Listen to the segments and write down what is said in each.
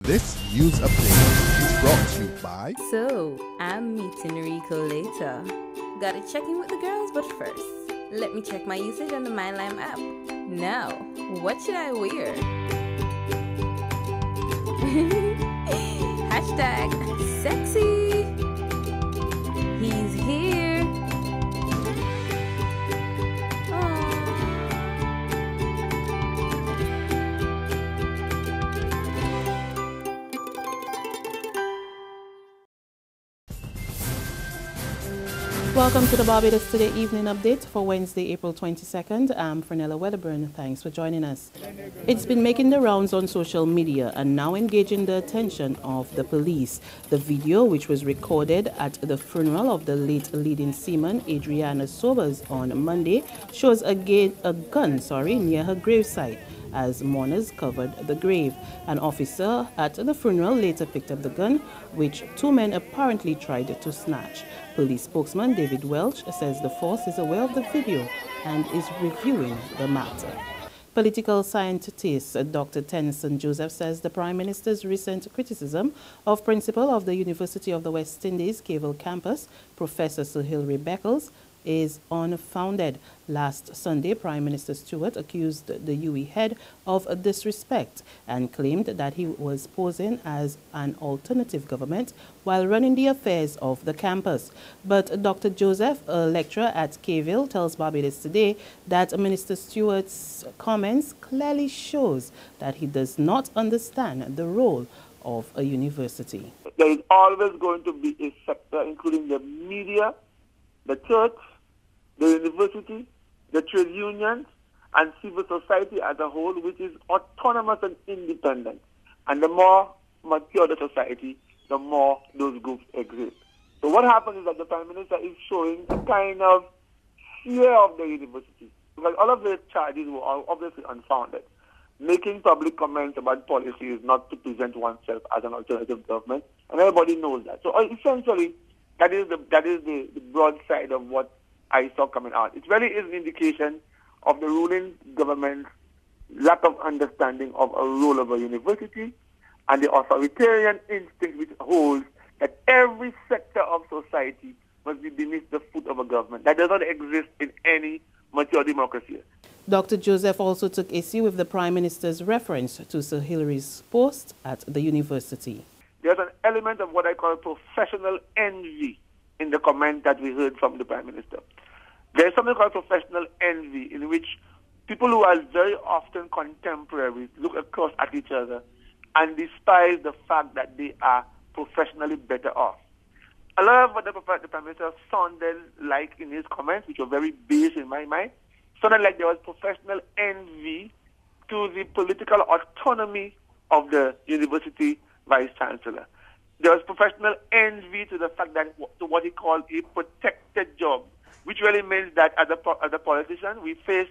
This news update is brought to you by... So, I'm meeting Rico later. Gotta check in with the girls, but first, let me check my usage on the MyLime app. Now, what should I wear? Hashtag sexy. He's here. Welcome to the Barbados Today evening update for Wednesday, April 22nd. I'm Fernella Wedderburn. Thanks for joining us. It's been making the rounds on social media and now engaging the attention of the police. The video, which was recorded at the funeral of the late leading seaman Adrianna Sobers on Monday, shows a gun near her gravesite as mourners covered the grave. An officer at the funeral later picked up the gun, which two men apparently tried to snatch. Police spokesman David Welch says the force is aware of the video and is reviewing the matter. Political scientist Dr. Tennyson Joseph says the Prime Minister's recent criticism of principal of the University of the West Indies Prevail campus, Professor Sir Hilary Beckles, is unfounded. Last Sunday, Prime Minister Stewart accused the UWI head of disrespect and claimed that he was posing as an alternative government while running the affairs of the campus. But Dr. Joseph, a lecturer at Prevail, tells Barbados Today that Minister Stewart's comments clearly shows that he does not understand the role of a university. There is always going to be a sector, including the media, the church, the university, the trade unions, and civil society as a whole, which is autonomous and independent. And the more mature the society, the more those groups exist. So what happens is that the Prime Minister is showing a kind of fear of the university, because all of the charges were obviously unfounded. Making public comments about policy is not to present oneself as an alternative government, and everybody knows that. So essentially, that is the broad side of what I saw coming out. It really is an indication of the ruling government's lack of understanding of a role of a university and the authoritarian instinct which holds that every sector of society must be beneath the foot of a government. That does not exist in any mature democracy. Dr. Joseph also took issue with the Prime Minister's reference to Sir Hilary's post at the university. There's an element of what I call professional envy in the comment that we heard from the Prime Minister. There's something called professional envy, in which people who are very often contemporaries look across at each other and despise the fact that they are professionally better off. A lot of what the Prime Minister sounded like in his comments, which were very base in my mind, sounded like there was professional envy to the political autonomy of the university Vice-Chancellor. There was professional envy to the fact that to what he called a protected job, which really means that as a politician, we face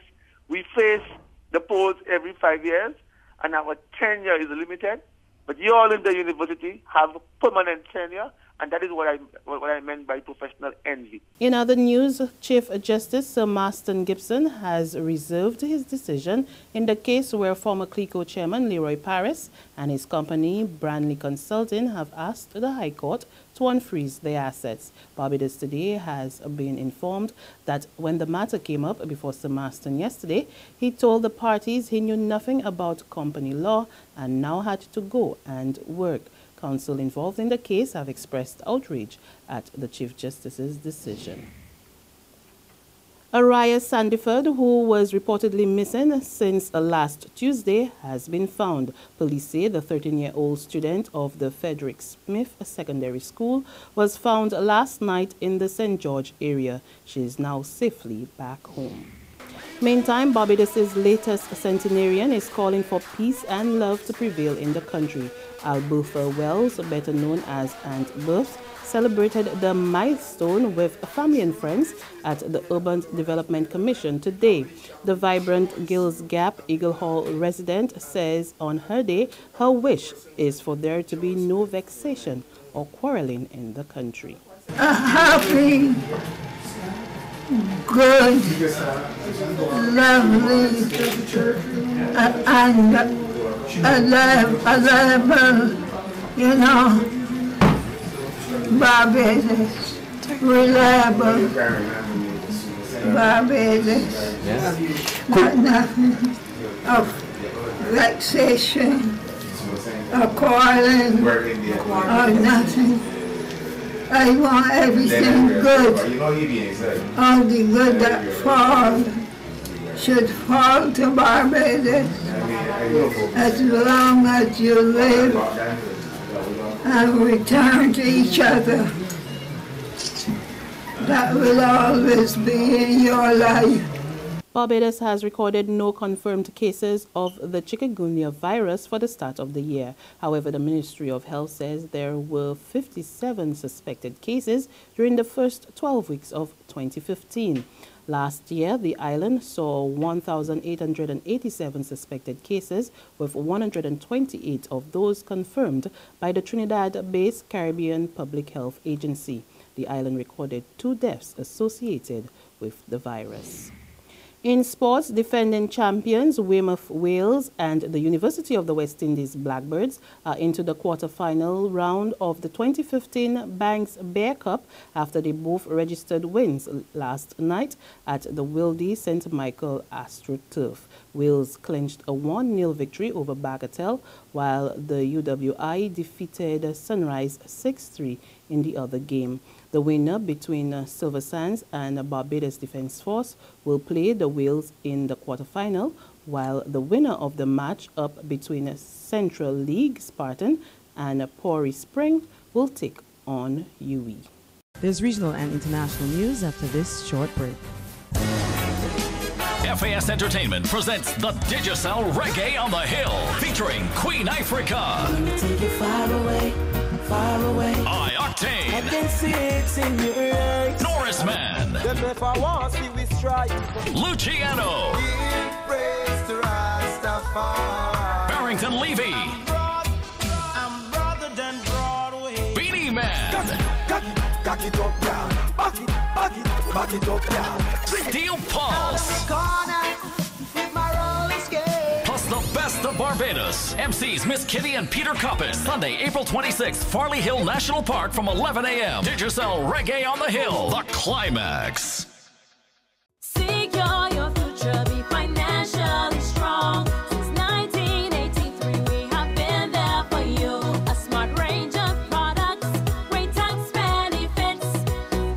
the polls every 5 years, and our tenure is limited. But you all in the university have permanent tenure, and that is what I meant by professional envy. In other news, Chief Justice Sir Marston Gibson has reserved his decision in the case where former CLICO chairman Leroy Paris and his company Branley Consulting have asked the High Court to unfreeze their assets. Barbados Today has been informed that when the matter came up before Sir Marston yesterday, he told the parties he knew nothing about company law and now had to go and work. Counsel involved in the case have expressed outrage at the Chief Justice's decision. Araya Sandiford, who was reportedly missing since last Tuesday, has been found. Police say the 13-year-old student of the Frederick Smith Secondary School was found last night in the St. George area. She is now safely back home. Meantime, Barbados's latest centenarian is calling for peace and love to prevail in the country. Albertha Wells, better known as Aunt Berth, celebrated the milestone with family and friends at the Urban Development Commission today. The vibrant Gills Gap Eagle Hall resident says on her day, her wish is for there to be no vexation or quarreling in the country. A happy, good, lovely, and available, you know, Barbados, reliable, Barbados, not nothing of vexation, or quarreling, or nothing. I want everything good. All the good that fall should fall to Barbados as long as you live and return to each other. That will always be in your life. Barbados has recorded no confirmed cases of the chikungunya virus for the start of the year. However, the Ministry of Health says there were 57 suspected cases during the first 12 weeks of 2015. Last year, the island saw 1,887 suspected cases, with 128 of those confirmed by the Trinidad-based Caribbean Public Health Agency. The island recorded 2 deaths associated with the virus. In sports, defending champions Weymouth Wales and the University of the West Indies Blackbirds are into the quarter-final round of the 2015 Banks Bear Cup after they both registered wins last night at the Wildy St. Michael AstroTurf. Wales clinched a 1-0 victory over Bagatelle, while the UWI defeated Sunrise 6-3 in the other game. The winner between Silver Sands and Barbados Defence Force will play the Wales in the quarterfinal, while the winner of the match up between Central League Spartan and Pori Spring will take on UE. There's regional and international news after this short break. FAS Entertainment presents the Digicel Reggae on the Hill, featuring Queen Africa. Take you far away, far away. High Octane. I can see it in your eyes. Norris Man. Then if I want to see we strike. Luciano. Barrington Levy. I'm brother than Broadway. Beanie Man. Cock it up down. Back it up down. Steel Pulse. Plus the best of Barbados. MCs Miss Kitty and Peter Coppin. Sunday, April 26th, Farley Hill National Park from 11 a.m. Digicel Reggae on the Hill. The climax. Secure your future, be financially strong. Since 1983, we have been there for you. A smart range of products, great tax benefits.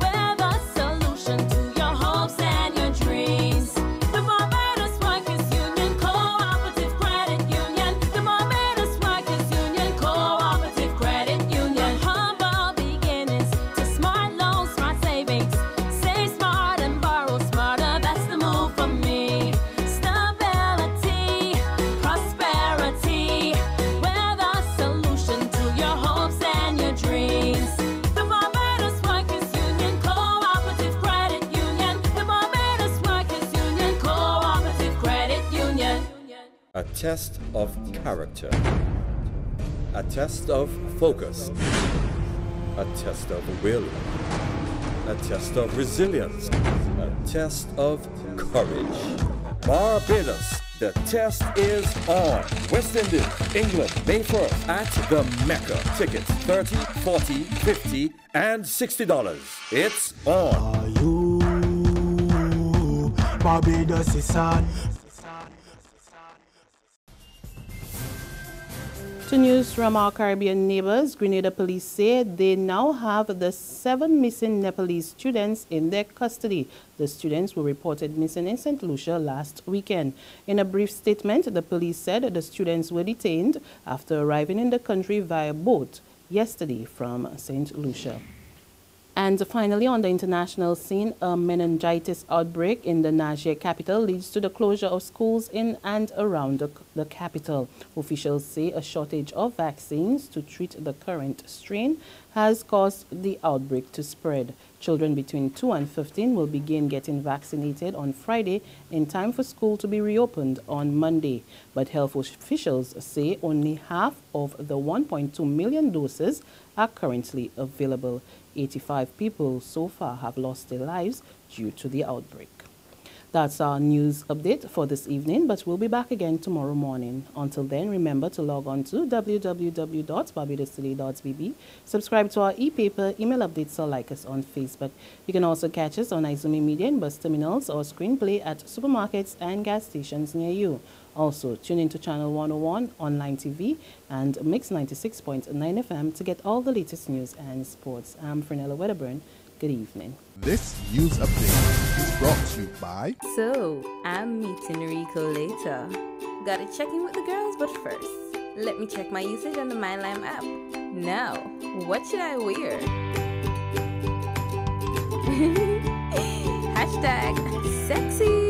We're the solution to your hopes and your dreams. The Barbados Workers Union Cooperative Credit Union. The Barbados Workers Union Cooperative Credit Union. Humble beginnings to smart loans, smart savings. Save smart and borrow smarter. That's the move for me. Stability, prosperity. We're the solution to your hopes and your dreams. The Barbados Workers Union Cooperative Credit Union. The Barbados Workers Union Cooperative Credit Union. A test of character, a test of focus, a test of will, a test of resilience, a test of courage. Barbados, the test is on. West Indies, England, May 1st at the Mecca. Tickets $30, $40, $50, and $60. It's on. You, Barbados is on. To news from our Caribbean neighbors, Grenada police say they now have the 7 missing Nepalese students in their custody. The students were reported missing in St. Lucia last weekend. In a brief statement, the police said the students were detained after arriving in the country via boat yesterday from St. Lucia. And finally, on the international scene, a meningitis outbreak in the Niger capital leads to the closure of schools in and around the capital. Officials say a shortage of vaccines to treat the current strain has caused the outbreak to spread. Children between 2 and 15 will begin getting vaccinated on Friday in time for school to be reopened on Monday. But health officials say only half of the 1.2 million doses are currently available. 85 people so far have lost their lives due to the outbreak. That's our news update for this evening, but we'll be back again tomorrow morning. Until then, remember to log on to www.barbadostoday.bb, subscribe to our e-paper, email updates, or like us on Facebook. You can also catch us on Izumi Media in bus terminals or screenplay at supermarkets and gas stations near you. Also, tune into Channel 101 online TV and Mix 96.9 FM to get all the latest news and sports. I'm Fernella Wedderburn. Good evening. This news update is brought to you by... So, I'm meeting Rico later. Gotta check in with the girls, but first, let me check my usage on the MyLime app. Now, what should I wear? #sexy.